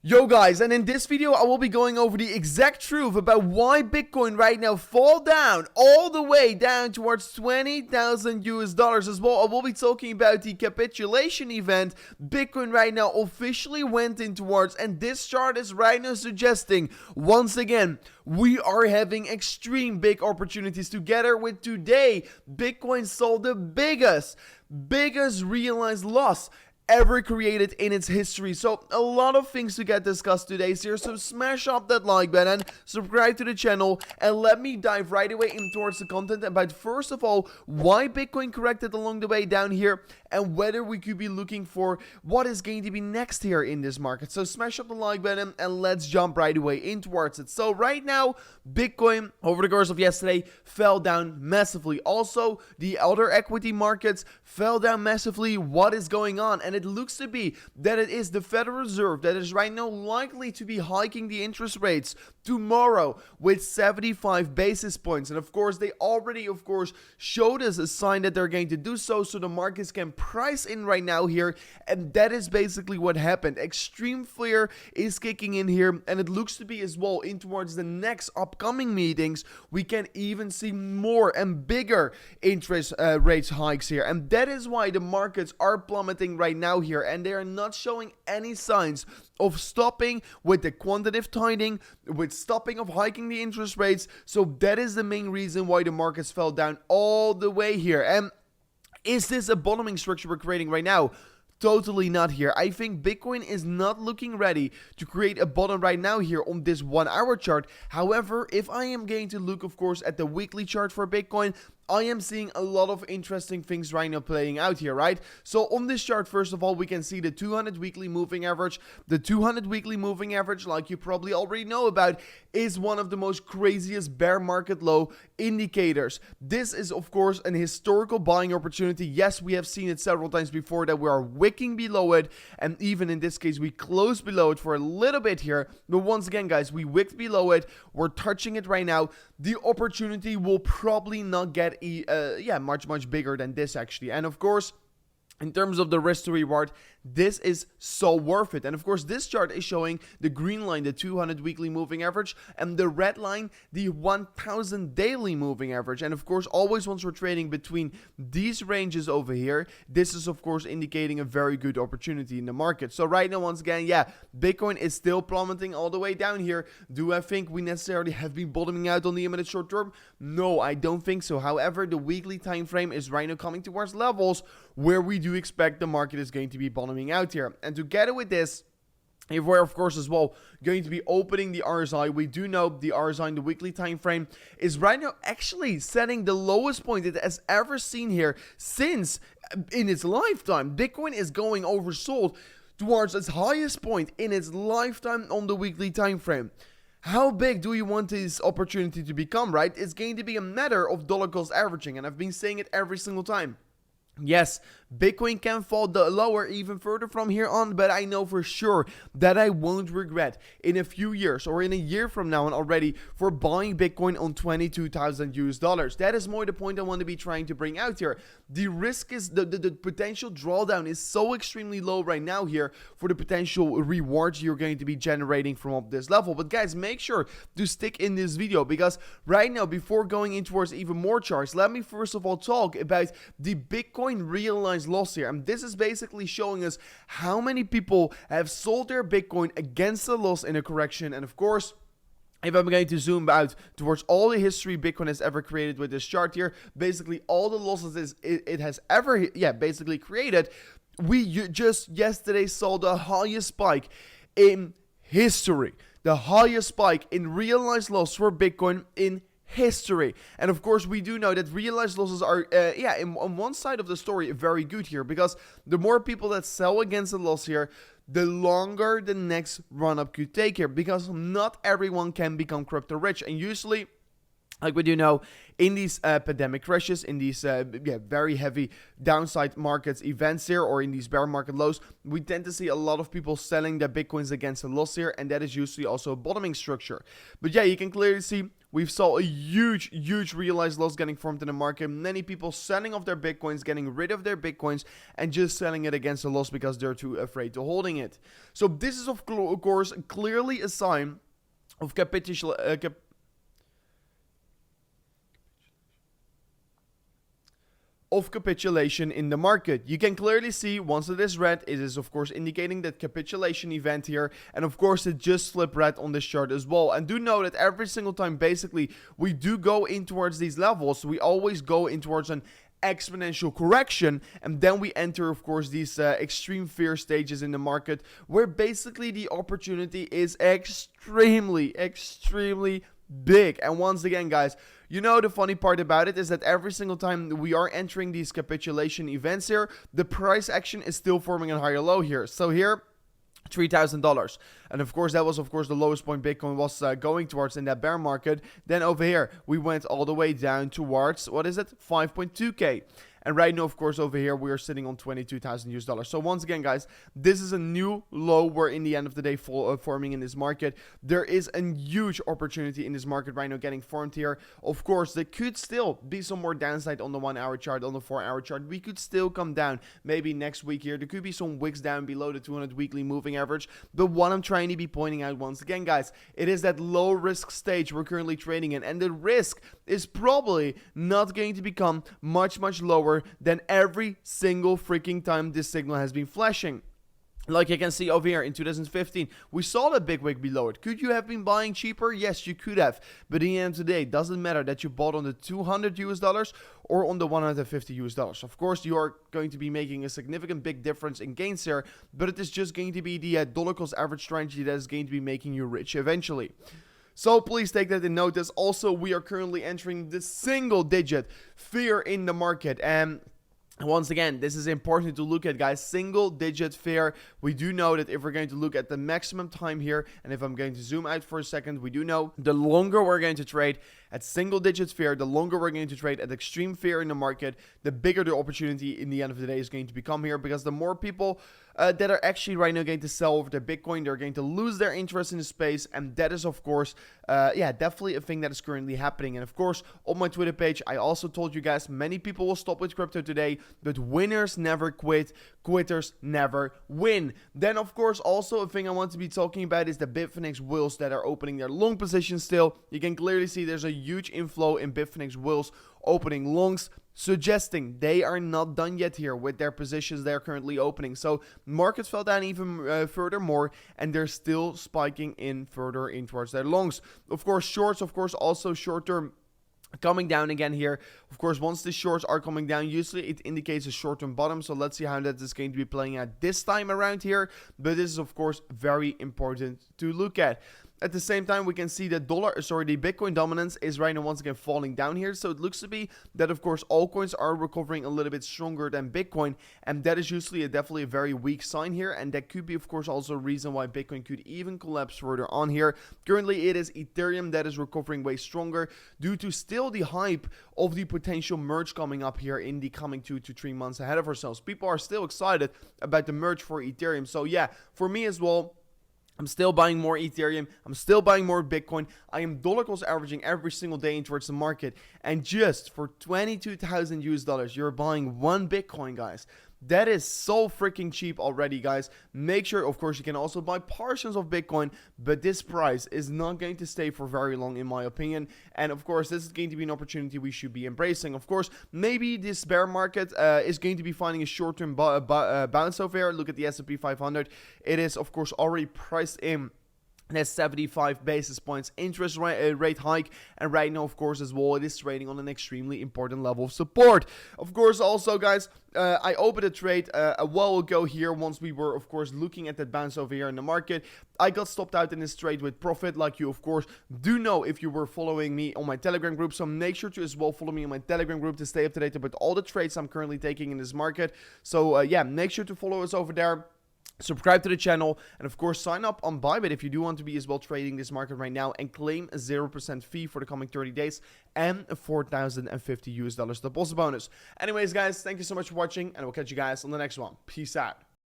Yo guys, and in this video I will be going over the exact truth about why Bitcoin right now fall down all the way down towards 20,000 US dollars. As well, I will be talking about the capitulation event Bitcoin right now officially went in towards, and this chart is right now suggesting once again we are having extreme big opportunities together with today Bitcoin saw the biggest realized loss ever created in its history. So a lot of things to get discussed today, so smash up that like button, subscribe to the channel, and let me dive right away in towards the content about, first of all, why Bitcoin corrected along the way down here, and whether we could be looking for what is going to be next here in this market. So smash up the like button and let's jump right away in towards it. So right now, Bitcoin over the course of yesterday fell down massively. Also, the other equity markets fell down massively. What is going on? And it looks to be that it is the Federal Reserve that is right now likely to be hiking the interest rates tomorrow with 75 basis points. And of course, they already, showed us a sign that they're going to do so the markets can price in right now here. And that is basically what happened. Extreme fear is kicking in here, and it looks to be as well in towards the next upcoming meetings, we can even see more and bigger interest rates hikes here. And that is why the markets are plummeting right now here, and they are not showing any signs of stopping with the quantitative tightening, with stopping of hiking the interest rates. So that is the main reason why the markets fell down all the way here. And is this a bottoming structure we're creating right now? Totally not here. I think Bitcoin is not looking ready to create a bottom right now here on this 1 hour chart. However, if I am going to look, of course, at the weekly chart for Bitcoin, I am seeing a lot of interesting things right now playing out here, right? So on this chart, first of all, we can see the 200 weekly moving average. The 200 weekly moving average, like you probably already know about, is one of the most craziest bear market low indicators. This is, of course, an historical buying opportunity. Yes, we have seen it several times before that we are wicking below it, and even in this case, we closed below it for a little bit here. But once again, guys, we wicked below it. We're touching it right now. The opportunity will probably not get much bigger than this actually. And of course, in terms of the risk to reward, this is so worth it. And of course, this chart is showing the green line, the 200 weekly moving average, and the red line, the 1000 daily moving average. And of course, always once we're trading between these ranges over here, this is of course indicating a very good opportunity in the market. So right now, once again, Bitcoin is still plummeting all the way down here. Do I think we necessarily have been bottoming out on the imminent short term? No, I don't think so. However, the weekly time frame is right now coming towards levels where we do expect the market is going to be bottoming out here. And together with this, if we're of course as well going to be opening the RSI, we do know the RSI in the weekly time frame is right now actually setting the lowest point it has ever seen here since in its lifetime. Bitcoin is going oversold towards its highest point in its lifetime on the weekly time frame. How big do you want this opportunity to become, right? It's going to be a matter of dollar cost averaging, and I've been saying it every single time. Yes, Bitcoin can fall lower even further from here on, but I know for sure that I won't regret in a few years or in a year from now on already for buying Bitcoin on 22,000 US dollars. That is more the point I want to be trying to bring out here. The risk is the potential drawdown is so extremely low right now here for the potential rewards you're going to be generating from up this level. But guys, make sure to stick in this video, because right now, before going in towards even more charts, let me first of all talk about the Bitcoin realized loss here. And this is basically showing us how many people have sold their Bitcoin against the loss in a correction. And of course, if I'm going to zoom out towards all the history Bitcoin has ever created with this chart here, basically all the losses it has ever basically created, we just yesterday saw the highest spike in history, the highest spike in realized loss for Bitcoin in history. And of course, we do know that realized losses are on one side of the story very good here, because the more people that sell against the loss here, the longer the next run up could take here, because not everyone can become crypto rich. And usually Like we do know, in these pandemic crashes, in these very heavy downside markets events here, or in these bear market lows, we tend to see a lot of people selling their bitcoins against a loss here, and that is usually also a bottoming structure. But yeah, you can clearly see we've saw a huge realized loss getting formed in the market. Many people selling off their bitcoins, getting rid of their bitcoins, and just selling it against a loss because they're too afraid to holding it. So this is of course clearly a sign of capitulation in the market. You can clearly see once it is red, it is of course indicating that capitulation event here, and of course it just flipped red on this chart as well. And do know that every single time basically we do go in towards these levels, we always go in towards an exponential correction, and then we enter of course these extreme fear stages in the market, where basically the opportunity is extremely big. And once again, guys, you know, the funny part about it is that every single time we are entering these capitulation events here, the price action is still forming a higher low here. So here, $3,000, and of course that was the lowest point Bitcoin was going towards in that bear market. Then over here we went all the way down towards, what is it, 5.2k. And right now, of course, over here, we are sitting on $22,000. So once again, guys, this is a new low where in the end of the day forming in this market. There is a huge opportunity in this market right now getting formed here. Of course, there could still be some more downside on the 1 hour chart, on the 4 hour chart. We could still come down maybe next week here. There could be some wicks down below the 200 weekly moving average. But what I'm trying to be pointing out once again, guys, it is that low risk stage we're currently trading in. And the risk is probably not going to become much lower than every single freaking time this signal has been flashing. Like you can see over here in 2015, we saw that big wick below it. Could you have been buying cheaper? Yes, you could have. But at the end of the day, it doesn't matter that you bought on the $200 or on the $150. Of course, you are going to be making a significant big difference in gains here, but it is just going to be the dollar cost average strategy that is going to be making you rich eventually. So please take that in notice. Also, we are currently entering the single digit fear in the market, and once again, this is important to look at, guys. Single digit fear. We do know that if we're going to look at the maximum time here, and if I'm going to zoom out for a second, we do know the longer we're going to trade at single digit fear, the longer we're going to trade at extreme fear in the market, the bigger the opportunity in the end of the day is going to become here, because the more people that are actually right now going to sell over their Bitcoin, they're going to lose their interest in the space, and that is of course definitely a thing that is currently happening. And of course, on my Twitter page, I also told you guys, many people will stop with crypto today, but winners never quit, quitters never win. Then of course, also a thing I want to be talking about is the Bitfinex whales that are opening their long positions still. You can clearly see there's a huge inflow in Bitfinex whales opening longs, suggesting they are not done yet here with their positions they're currently opening. So markets fell down even furthermore, and they're still spiking in further in towards their longs. Of course, shorts, of course, also short-term coming down again here. Of course, once the shorts are coming down, usually it indicates a short-term bottom. So let's see how that is going to be playing out this time around here. But this is, of course, very important to look at. At the same time, we can see that the Bitcoin dominance is right now once again falling down here. So it looks to be that, of course, altcoins are recovering a little bit stronger than Bitcoin. And that is usually definitely a very weak sign here. And that could be, of course, also a reason why Bitcoin could even collapse further on here. Currently, it is Ethereum that is recovering way stronger due to still the hype of the potential merge coming up here in the coming 2 to 3 months ahead of ourselves. People are still excited about the merge for Ethereum. So yeah, for me as well, I'm still buying more Ethereum. I'm still buying more Bitcoin. I am dollar cost averaging every single day in towards the market. And just for $22,000, you're buying one Bitcoin, guys. That is so freaking cheap already, guys. Make sure, of course, you can also buy portions of Bitcoin, but this price is not going to stay for very long, in my opinion. And of course, this is going to be an opportunity we should be embracing. Of course, maybe this bear market is going to be finding a short-term bounce over here. Look at the S&P 500. It is, of course, already priced in. That's 75 basis points interest rate hike, and right now, of course, as well, it is trading on an extremely important level of support. Of course, also, guys, I opened a trade a while ago here once we were, of course, looking at that bounce over here in the market. I got stopped out in this trade with profit, like you, of course, do know if you were following me on my Telegram group. So make sure to as well follow me on my Telegram group to stay up to date with all the trades I'm currently taking in this market. So yeah, make sure to follow us over there. Subscribe to the channel, and of course sign up on Bybit if you do want to be as well trading this market right now, and claim a 0% fee for the coming 30 days and a $4,050 deposit bonus. Anyways guys, thank you so much for watching, and I will catch you guys on the next one. Peace out.